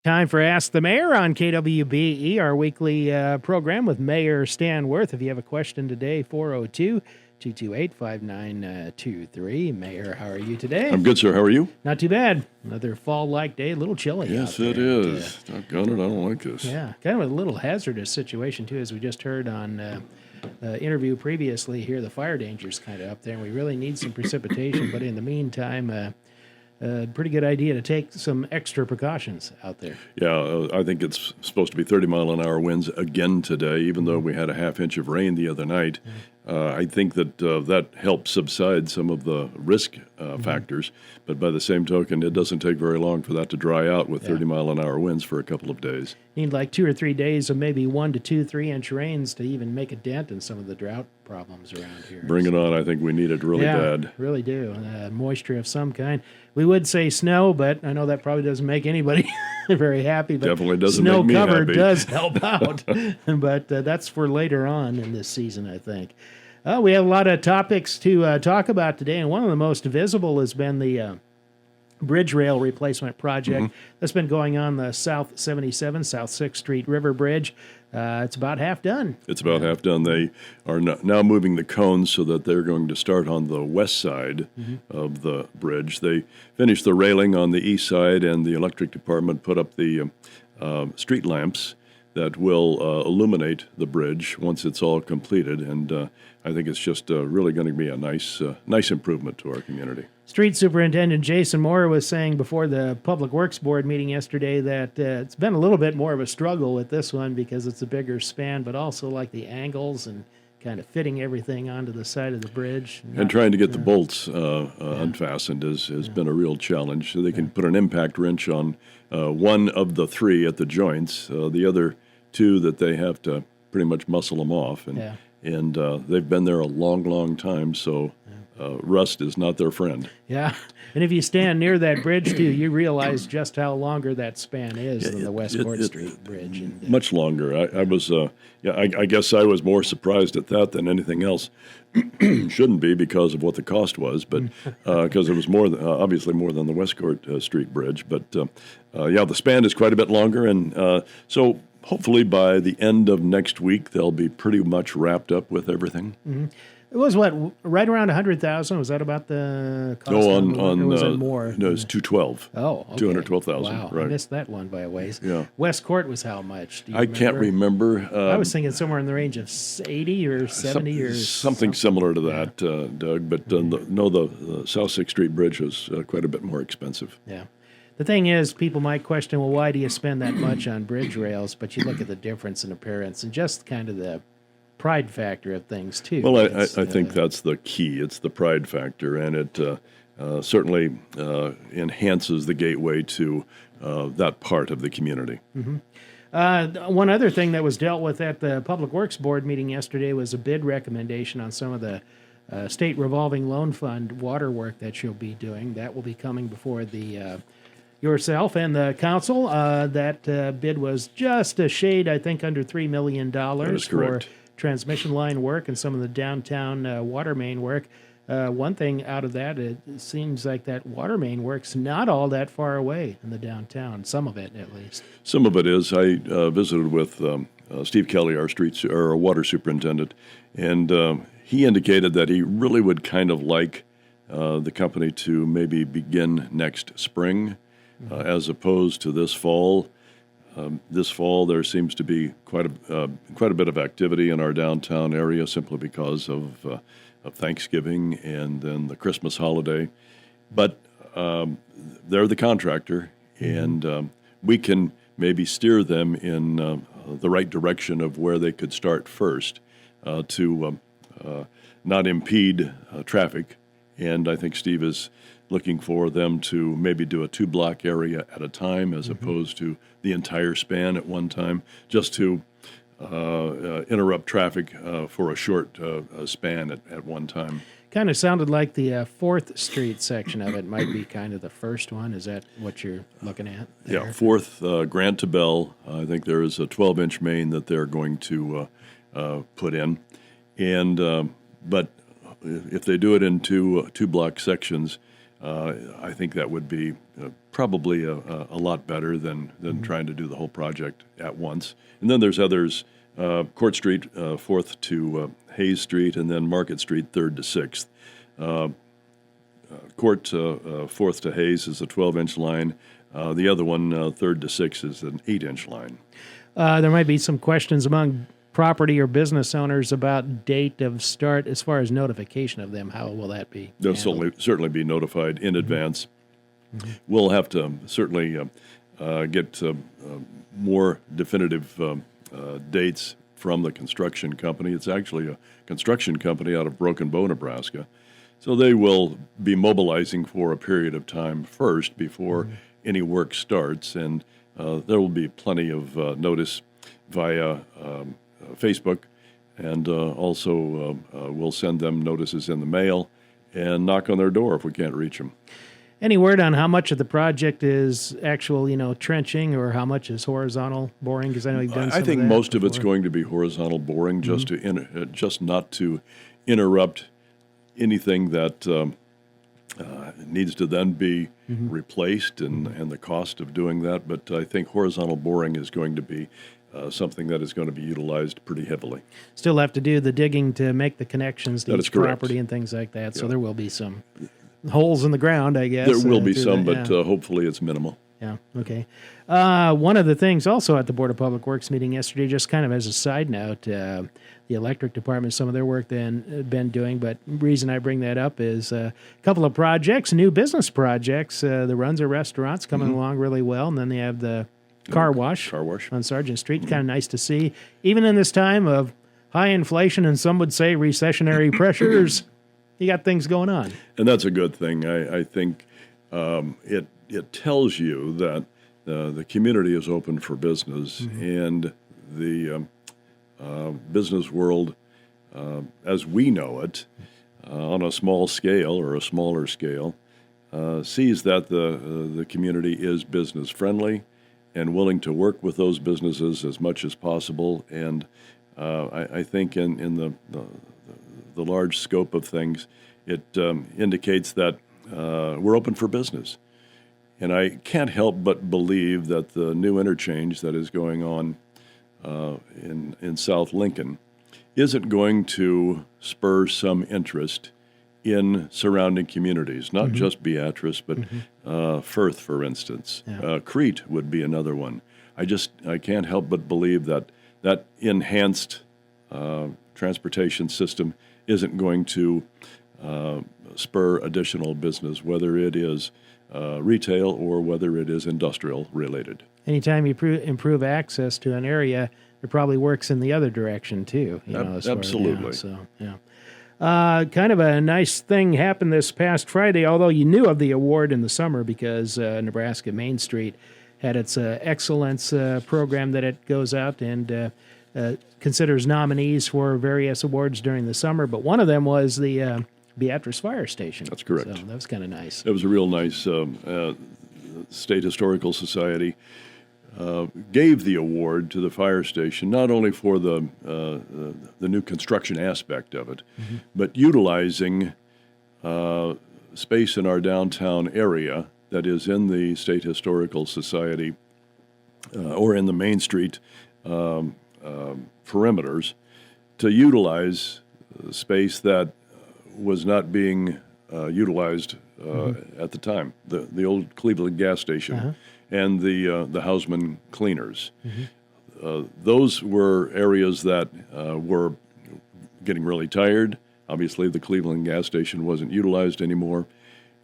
Time for Ask the Mayor on KWBE, our weekly program with Mayor Stan Worth. If you have a question today, 402-228-5923. Mayor, how are you today? I'm good, sir. How are you? Not too bad. Another fall-like day, a little chilly Yes, out it there. is. Doggone it, I don't like this. Yeah, kind of a little hazardous situation, too, as we just heard on interview previously here. The fire danger's kind of up there, and we really need some precipitation. But in the meantime, pretty good idea to take some extra precautions out there. Yeah, I think it's supposed to be 30-mile-an-hour winds again today, even though we had a half inch of rain the other night. I think that that helps subside some of the risk factors, but by the same token, it doesn't take very long for that to dry out with 30-mile-an-hour winds for a couple of days. Need like 2 or 3 days of maybe 1 to 2, 3-inch rains to even make a dent in some of the drought problems around here. Bring it on. I think we need it really bad. Really do. Moisture of some kind. We would say snow, but I know that probably doesn't make anybody very happy. But definitely doesn't make me snow cover happy. does help out. But that's for later on in this season, I think. We have a lot of topics to talk about today, and one of the most visible has been the bridge rail replacement project that's been going on the South 77, South 6th Street River Bridge. It's about half done. It's about half done. They are now moving the cones so that they're going to start on the west side of the bridge. They finished the railing on the east side, and the electric department put up the street lamps that will illuminate the bridge once it's all completed. And I think it's just really going to be a nice improvement to our community. Street Superintendent Jason Moore was saying before the Public Works Board meeting yesterday that it's been a little bit more of a struggle with this one because it's a bigger span, but also like the angles and kind of fitting everything onto the side of the bridge. And trying to get the bolts unfastened has been a real challenge. So they can put an impact wrench on one of the three at the joints, the other two that they have to pretty much muscle them off. And they've been there a long, long time, so rust is not their friend. Yeah, and if you stand near that bridge, too, you realize just how longer that span is than the West Court Street Bridge. And, much longer. I was, I guess I was more surprised at that than anything else. Shouldn't be because of what the cost was, but because it was more than, obviously more than the West Court Street Bridge. But the span is quite a bit longer, and so hopefully by the end of next week they'll be pretty much wrapped up with everything. It was right around 100,000. Was that about the cost? No, or was it more? No, it's 212. Oh, okay. 212,000. Wow, right. I missed that one by a ways. Yeah. West Court was how much? Do you remember? Can't remember. I was thinking somewhere in the range of 80 or 70 or something similar to that, Doug. But the South 6th Street Bridge was quite a bit more expensive. Yeah. The thing is, people might question, well, why do you spend that much on bridge rails? But you look at the difference in appearance and just kind of the pride factor of things, too. Well, I think that's the key. It's the pride factor, and it certainly enhances the gateway to that part of the community. One other thing that was dealt with at the Public Works Board meeting yesterday was a bid recommendation on some of the State Revolving Loan Fund water work that you'll be doing. That will be coming before the yourself and the council. That bid was just a shade, I think, under $3 million for transmission line work and some of the downtown water main work. One thing out of that, it seems like that water main work's not all that far away in the downtown, some of it at least. Some of it is. I visited with Steve Kelly, our water superintendent, and he indicated that he really would kind of like the company to maybe begin next spring as opposed to this fall. This fall, there seems to be quite a bit of activity in our downtown area simply because of Thanksgiving and then the Christmas holiday. But they're the contractor, and we can maybe steer them in the right direction of where they could start first to not impede traffic. And I think Steve is looking for them to maybe do a 2-block area at a time as opposed to the entire span at one time, just to interrupt traffic for a short span at one time. Kind of sounded like the 4th Street section of it might be kind of the first one. Is that what you're looking at there? Yeah, 4th, Grant to Bell. I think there is a 12-inch main that they're going to put in. And but if they do it in two block sections, I think that would be probably a lot better than trying to do the whole project at once. And then there's others, Court Street, 4th to Hayes Street, and then Market Street, 3rd to 6th. Court 4th to Hayes is a 12-inch line. The other one, 3rd to 6th, is an 8-inch line. There might be some questions among property or business owners about date of start as far as notification of them. How will that be They'll handled? certainly be notified in advance. We'll have to certainly get more definitive dates from the construction company. It's actually a construction company out of Broken Bow, Nebraska. So they will be mobilizing for a period of time first before any work starts, and there will be plenty of notice via Facebook, and also we'll send them notices in the mail and knock on their door if we can't reach them. Any word on how much of the project is actual, trenching, or how much is horizontal boring? Because I know you've done some I think of that most of it's before. going to be horizontal boring, just not to interrupt anything that needs to then be replaced, and the cost of doing that. But I think horizontal boring is going to be something that is going to be utilized pretty heavily. Still have to do the digging to make the connections to That is each correct. property and things like that. So Yeah. there will be some holes in the ground, I guess. There will be through some, that, but hopefully it's minimal. Yeah, okay. One of the things also at the Board of Public Works meeting yesterday, just kind of as a side note, the electric department, some of their work been doing, but reason I bring that up is a couple of projects, new business projects. The Runza restaurant's coming along really well, and then they have the car wash on Sargent Street. Kind of nice to see. Even in this time of high inflation and some would say recessionary pressures, you got things going on. And that's a good thing. I think it tells you that the community is open for business, and the business world, as we know it, on a small scale or a smaller scale, sees that the community is business friendly and willing to work with those businesses as much as possible. And I think in the large scope of things, it indicates that we're open for business. And I can't help but believe that the new interchange that is going on in South Lincoln isn't going to spur some interest in surrounding communities, not just Beatrice, but Firth, for instance. Yeah. Crete would be another one. I can't help but believe that enhanced transportation system isn't going to spur additional business, whether it is retail or whether it is industrial related. Anytime you improve access to an area, it probably works in the other direction too. Absolutely. Kind of a nice thing happened this past Friday, although you knew of the award in the summer because Nebraska Main Street had its excellence program that it goes out and considers nominees for various awards during the summer. But one of them was the Beatrice Fire Station. That's correct. So that was kind of nice. It was a real nice State Historical Society gave the award to the fire station, not only for the new construction aspect of it, but utilizing space in our downtown area that is in the State Historical Society or in the Main Street perimeters to utilize space that was not being utilized at the time. The old Cleveland gas station and the Hausman cleaners. Those were areas that were getting really tired. Obviously, the Cleveland gas station wasn't utilized anymore.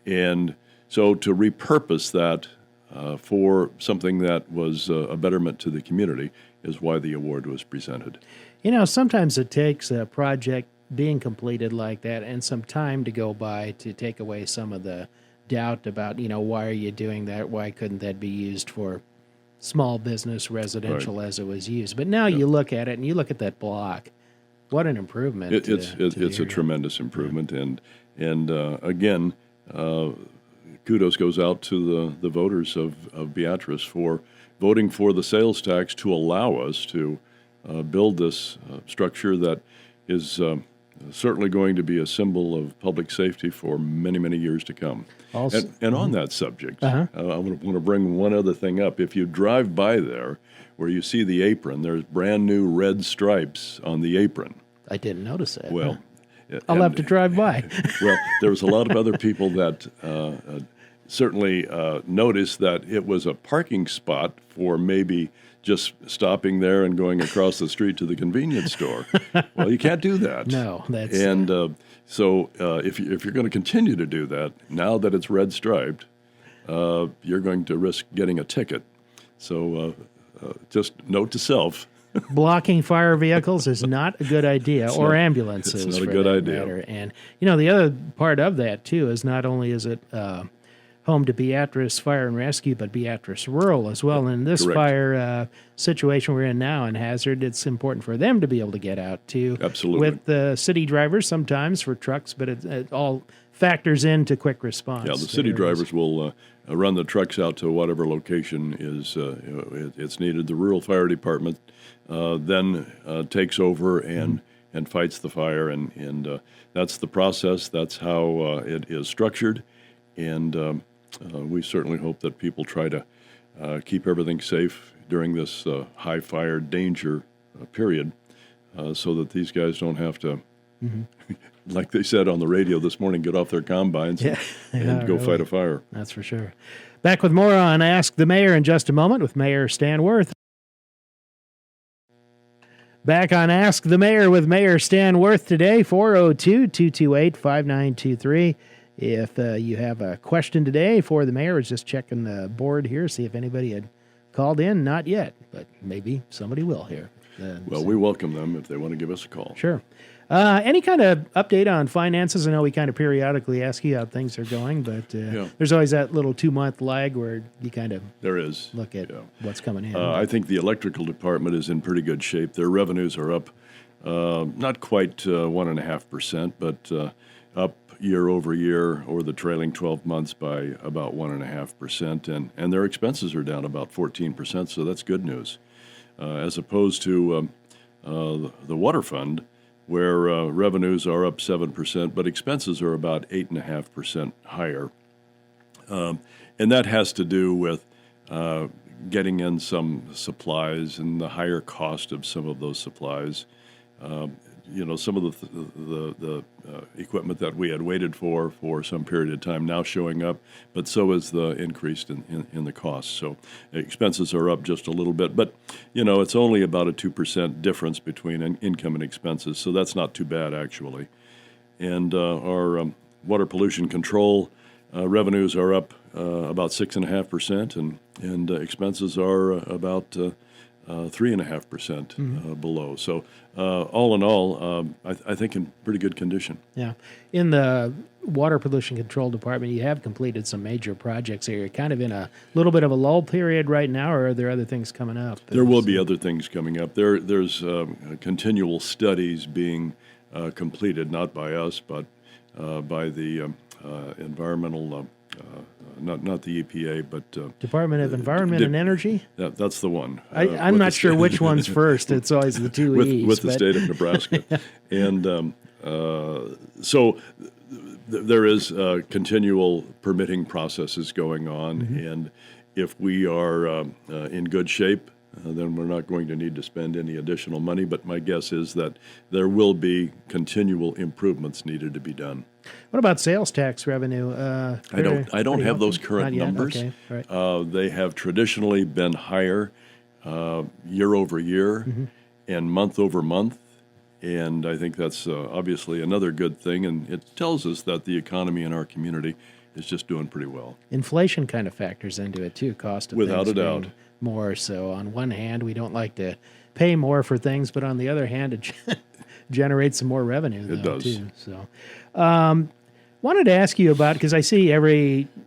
And so to repurpose that for something that was a betterment to the community is why the award was presented. Sometimes it takes a project being completed like that and some time to go by to take away some of the doubt about, why are you doing that? Why couldn't that be used for small business, residential as it was used? But now you look at it and you look at that block. What an improvement. It's a tremendous improvement. And again, kudos goes out to the voters of Beatrice for voting for the sales tax to allow us to build this structure that is certainly going to be a symbol of public safety for many, many years to come. Also, And on that subject, I want to bring one other thing up. If you drive by there, where you see the apron, there's brand new red stripes on the apron. I didn't notice that. Well, I'll have to drive by. Well, there was a lot of other people that certainly noticed that it was a parking spot for maybe just stopping there and going across the street to the convenience store. Well, you can't do that. No, that's... So if you're going to continue to do that, now that it's red striped, you're going to risk getting a ticket. So just note to self. Blocking fire vehicles is not a good idea, or ambulances. It's not a for good that idea. matter. And, the other part of that, too, is not only is it home to Beatrice Fire and Rescue, but Beatrice Rural as well. And in this Correct. fire situation we're in now in Hazard, it's important for them to be able to get out, too. Absolutely. With the city drivers sometimes for trucks, but it all factors into quick response. Yeah, the city drivers will run the trucks out to whatever location is it's needed. The rural fire department then takes over and fights the fire, and that's the process. That's how it is structured, and we certainly hope that people try to keep everything safe during this high fire danger period, so that these guys don't have to, like they said on the radio this morning, get off their combines and go fight a fire. That's for sure. Back with more on Ask the Mayor in just a moment with Mayor Stan Worth. Back on Ask the Mayor with Mayor Stan Worth today, 402-228-5923. If you have a question today for the mayor, I was just checking the board here, see if anybody had called in. Not yet, but maybe somebody will here. Well, we welcome them if they want to give us a call. Sure. Any kind of update on finances? I know we kind of periodically ask you how things are going, but there's always that little 2-month lag where you kind of look at what's coming in. I think the electrical department is in pretty good shape. Their revenues are up, not quite 1.5%, but up year over year or the trailing 12 months by about 1.5%, and their expenses are down about 14%, so that's good news. As opposed to the water fund, where revenues are up 7%, but expenses are about 8.5% higher. And that has to do with getting in some supplies and the higher cost of some of those supplies. Some of the equipment that we had waited for some period of time now showing up, but so is the increase in the cost. So expenses are up just a little bit, but it's only about a 2% difference between income and expenses, so that's not too bad actually. And our water pollution control revenues are up about 6.5%, and expenses are about 3.5% below. So all in all, I think in pretty good condition. Yeah. In the Water Pollution Control Department, you have completed some major projects here. You're kind of in a little bit of a lull period right now, or are there other things coming up? There will be other things coming up. There's continual studies being completed, not by us, but by the environmental not the EPA, but Department of Environment and Energy. That's the one. I'm not sure which one's first. It's always the two E's. With the state of Nebraska, and so there is continual permitting processes going on, and if we are in good shape, then we're not going to need to spend any additional money. But my guess is that there will be continual improvements needed to be done. What about sales tax revenue? I don't have those current numbers. Okay. Right. They have traditionally been higher year over year and month over month, and I think that's obviously another good thing. And it tells us that the economy in our community is just doing pretty well. Inflation kind of factors into it too. Cost of without things a doubt. More. So on one hand, we don't like to pay more for things, but on the other hand, it generates some more revenue. It does. Too. So, wanted to ask you about, because I see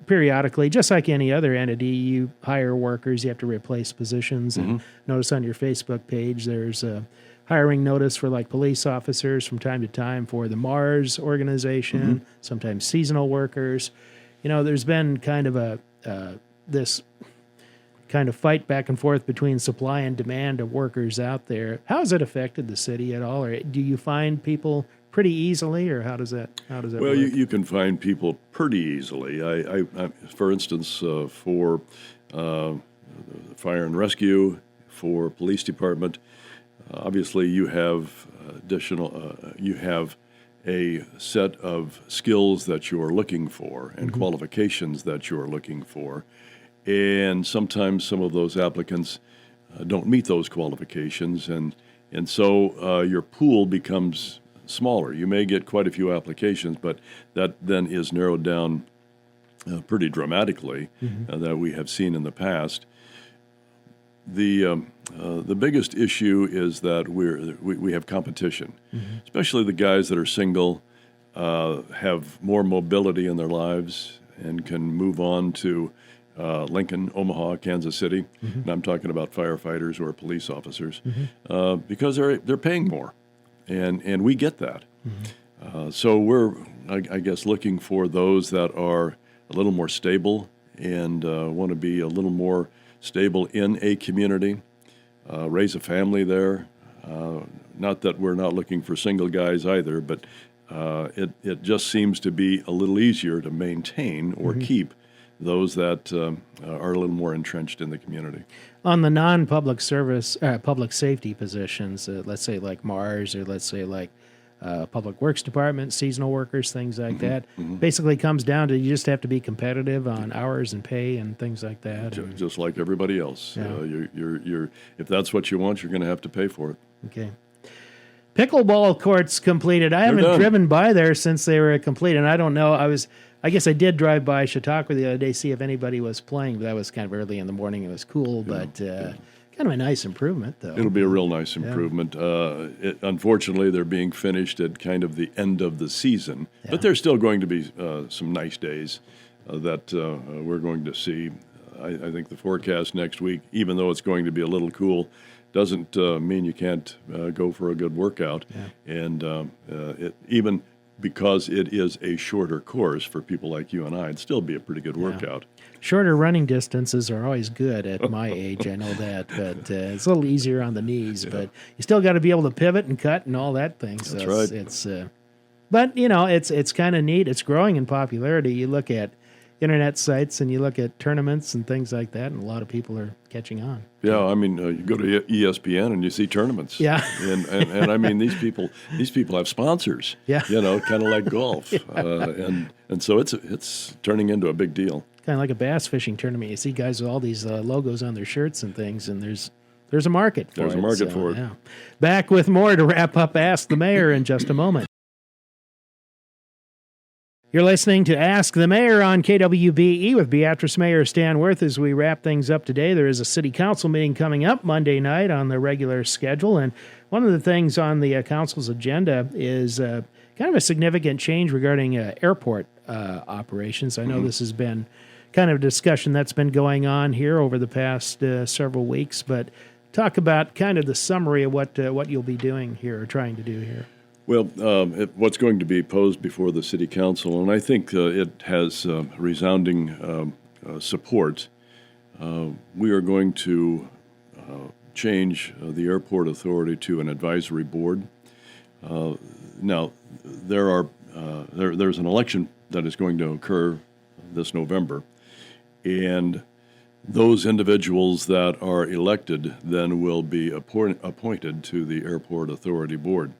periodically, just like any other entity, you hire workers, you have to replace positions. And notice on your Facebook page, there's a hiring notice for like police officers from time to time for the Mars organization, sometimes seasonal workers. There's been kind of this kind of fight back and forth between supply and demand of workers out there. How has it affected the city at all? Or do you find people pretty easily, or how does that Well, work? you can find people pretty easily. For instance, for fire and rescue, for police department, obviously you have you have a set of skills that you are looking for and qualifications that you are looking for, and sometimes some of those applicants don't meet those qualifications, and so your pool becomes smaller. You may get quite a few applications, but that then is narrowed down pretty dramatically that we have seen in the past. The biggest issue is that we have competition, especially the guys that are single, have more mobility in their lives and can move on to Lincoln, Omaha, Kansas City, and I'm talking about firefighters or police officers, because they're paying more, and we get that. So we're, I guess, looking for those that are a little more stable and want to be a little more stable in a community, raise a family there. Not that we're not looking for single guys either, but it just seems to be a little easier to maintain or keep those that are a little more entrenched in the community. On the non-public service, public safety positions, let's say like Mars, or let's say like Public Works Department, seasonal workers, things like that, basically comes down to you just have to be competitive on hours and pay and things like that. Just like everybody else. Yeah. You're if that's what you want, you're going to have to pay for it. Okay. Pickleball courts completed. I haven't done. driven by there since they were complete, and I don't know. I guess I did drive by Chautauqua the other day, see if anybody was playing, but that was kind of early in the morning. It was cool, but kind of a nice improvement, though. It'll be a real nice improvement. Unfortunately, they're being finished at kind of the end of the season, but there's still going to be some nice days that we're going to see. I think the forecast next week, even though it's going to be a little cool, doesn't mean you can't go for a good workout. And even because it is a shorter course for people like you and I, it'd still be a pretty good workout. Shorter running distances are always good at my age, I know that, but it's a little easier on the knees, but you still got to be able to pivot and cut and all that thing. So That's right. It's but, it's kind of neat. It's growing in popularity. You look at internet sites and you look at tournaments and things like that, and a lot of people are catching on. Yeah, I mean, you go to ESPN and you see tournaments. Yeah. and I mean, these people have sponsors. Yeah. Kind of like golf. And so it's turning into a big deal. Kind of like a bass fishing tournament. You see guys with all these logos on their shirts and things, and there's a market for it. There's a market for it. Yeah. Back with more to wrap up Ask the Mayor in just a moment. You're listening to Ask the Mayor on KWBE with Beatrice Mayor Stan Worth. As we wrap things up today, there is a city council meeting coming up Monday night on the regular schedule, and one of the things on the council's agenda is kind of a significant change regarding airport operations. I know this has been kind of a discussion that's been going on here over the past several weeks, but talk about kind of the summary of what you'll be doing here or trying to do here. Well, what's going to be posed before the city council, and I think it has resounding support. We are going to change the airport authority to an advisory board. Now, there's an election that is going to occur this November, and those individuals that are elected then will be appointed to the airport authority board.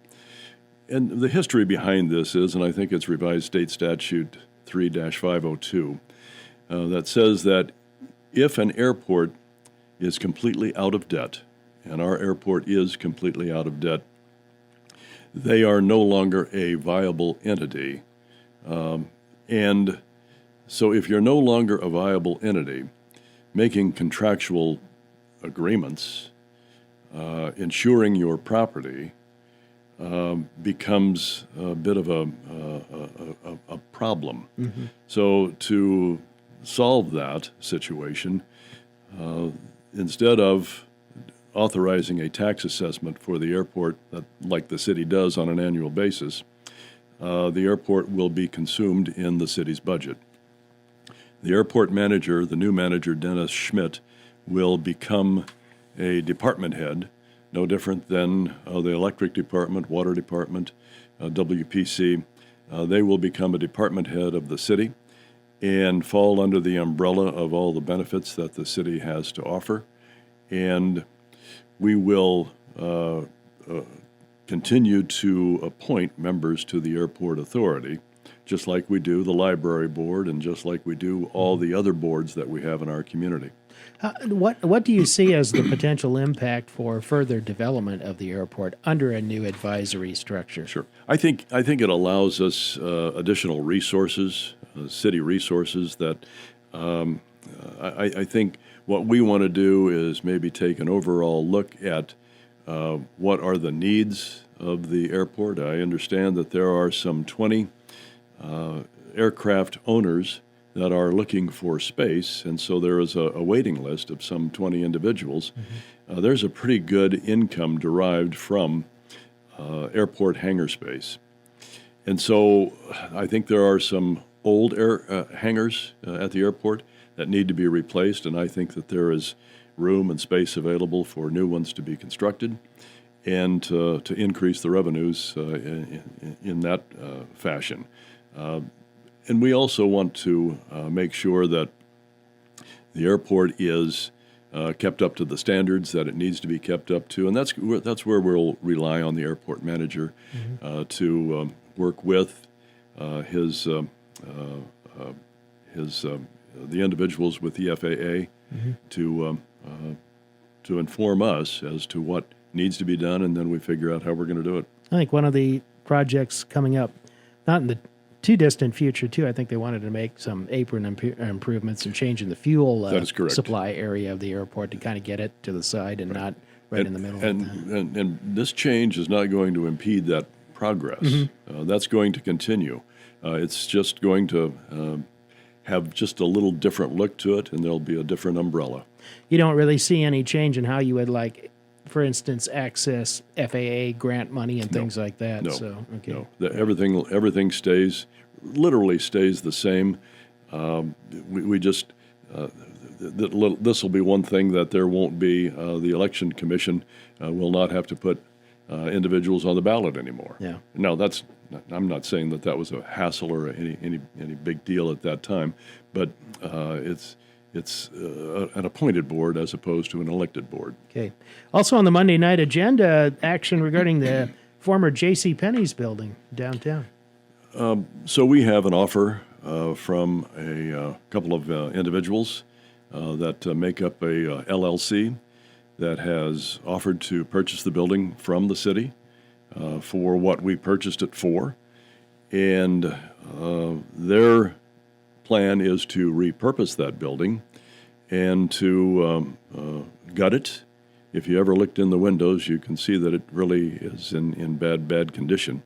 And the history behind this is, and I think it's revised state statute 3-502, that says that if an airport is completely out of debt, and our airport is completely out of debt, they are no longer a viable entity. And so if you're no longer a viable entity, making contractual agreements, insuring your property, becomes a bit of a problem. So to solve that situation, instead of authorizing a tax assessment for the airport, like the city does on an annual basis, the airport will be consumed in the city's budget. The airport manager, the new manager, Dennis Schmidt, will become a department head, no different than the electric department, water department, WPC. They will become a department head of the city and fall under the umbrella of all the benefits that the city has to offer. And we will continue to appoint members to the airport authority, just like we do the library board and just like we do all the other boards that we have in our community. What do you see as the potential impact for further development of the airport under a new advisory structure? Sure. I think it allows us additional resources, city resources that I think what we want to do is maybe take an overall look at what are the needs of the airport. I understand that there are some 20 aircraft owners that are looking for space, and so there is a waiting list of some 20 individuals. Mm-hmm. There's a pretty good income derived from airport hangar space. And so I think there are some old hangars at the airport that need to be replaced, and I think that there is room and space available for new ones to be constructed and to increase the revenues in that fashion. And we also want to make sure that the airport is kept up to the standards that it needs to be kept up to, and that's where we'll rely on the airport manager mm-hmm. To work with the individuals with the FAA mm-hmm. To inform us as to what needs to be done, and then we figure out how we're going to do it. I think one of the projects coming up, not in the too distant future, too, I think they wanted to make some apron improvements and changing the fuel supply area of the airport to kind of get it to the side and not in the middle. And this change is not going to impede that progress. Mm-hmm. That's going to continue. It's just going to have just a little different look to it, and there'll be a different umbrella. You don't really see any change in how you would, like, for instance, access FAA grant money and things like that. No, so, okay. No. Everything literally stays the same. We just this will be one thing that there won't be. The election commission will not have to put individuals on the ballot anymore. Yeah. Now I'm not saying that was a hassle or any big deal at that time, but it's an appointed board as opposed to an elected board. Okay. Also on the Monday night agenda, action regarding the former JCPenney's building downtown. So we have an offer from a couple of individuals that make up a LLC that has offered to purchase the building from the city for what we purchased it for. And their plan is to repurpose that building and to gut it. If you ever looked in the windows, you can see that it really is in bad condition.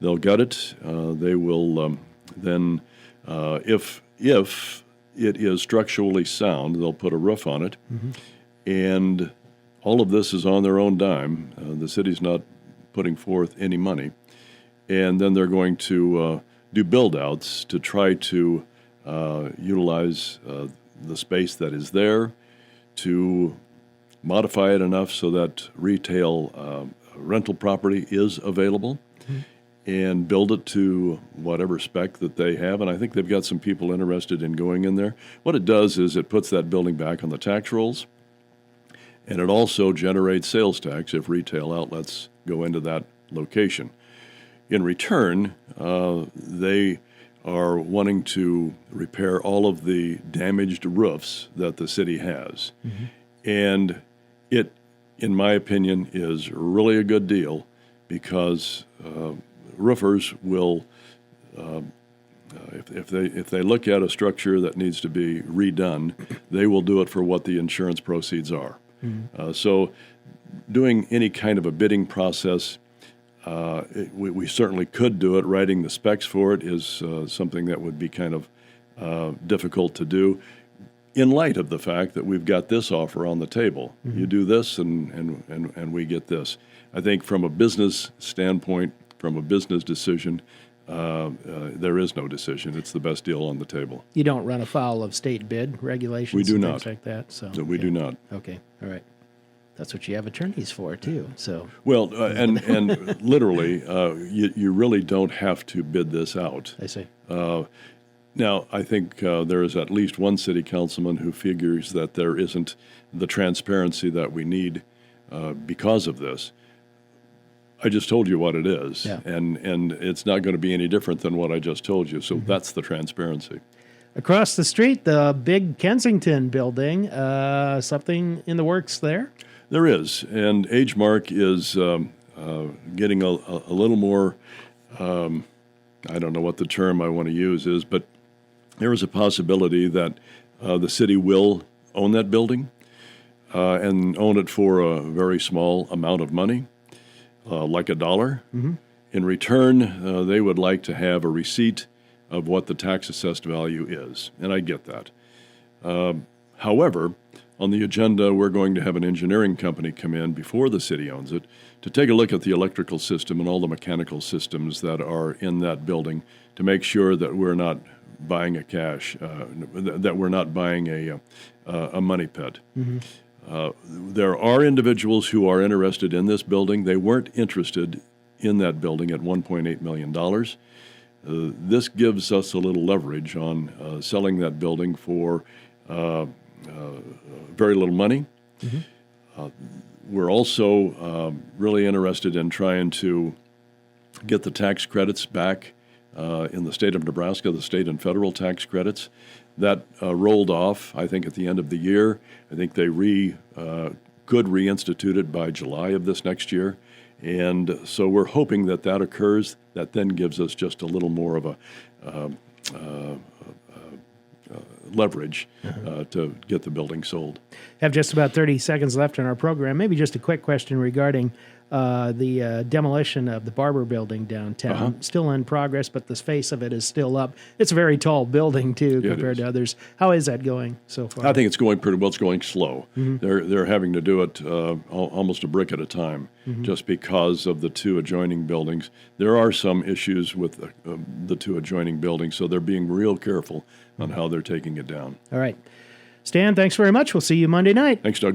They'll gut it. They will then, if it is structurally sound, they'll put a roof on it. Mm-hmm. And all of this is on their own dime. The city's not putting forth any money. And then they're going to do build-outs to try to utilize the space that is there, to modify it enough so that retail rental property is available, mm-hmm. and build it to whatever spec that they have. And I think they've got some people interested in going in there. What it does is it puts that building back on the tax rolls, and it also generates sales tax if retail outlets go into that location. In return, they are wanting to repair all of the damaged roofs that the city has. Mm-hmm. And it, in my opinion, is really a good deal because roofers will, if they look at a structure that needs to be redone, they will do it for what the insurance proceeds are. Mm-hmm. So doing any kind of a bidding process, we certainly could do it. Writing the specs for it is something that would be kind of difficult to do in light of the fact that we've got this offer on the table. Mm-hmm. You do this and we get this. I think from a business standpoint, from a business decision, there is no decision. It's the best deal on the table. You don't run afoul of state bid regulations? We do and not. Things like that? So no, we do not. Okay, all right. That's what you have attorneys for, too. So, Well, and literally, you really don't have to bid this out. I see. Now, I think there is at least one city councilman who figures that there isn't the transparency that we need because of this. I just told you what it is, Yeah. and it's not going to be any different than what I just told you. So that's the transparency. Across the street, the big Kensington Building, something in the works there? There is, and AgeMark is getting a little more, I don't know what the term I want to use is, but there is a possibility that the city will own that building and own it for a very small amount of money, like $1. Mm-hmm. In return, they would like to have a receipt of what the tax assessed value is, and I get that. However, on the agenda, we're going to have an engineering company come in before the city owns it to take a look at the electrical system and all the mechanical systems that are in that building to make sure that we're not buying that we're not buying a money pit. Mm-hmm. There are individuals who are interested in this building. They weren't interested in that building at $1.8 million. This gives us a little leverage on selling that building for very little money. Mm-hmm. We're also really interested in trying to get the tax credits back in the state of Nebraska, the state and federal tax credits. That rolled off, I think, at the end of the year. I think they could reinstitute it by July of this next year. And so we're hoping that that occurs. That then gives us just a little more of a leverage to get the building sold. Have just about 30 seconds left in our program. Maybe just a quick question regarding the demolition of the Barber building downtown. Still in progress, but the face of it is still up. It's a very tall building, too, compared to others. How is that going so far? I think it's going pretty well. It's going slow. Mm-hmm. They're having to do it almost a brick at a time, just because of the two adjoining buildings. There are some issues with the two adjoining buildings, so they're being real careful on how they're taking it down. All right. Stan, thanks very much. We'll see you Monday night. Thanks, Doug.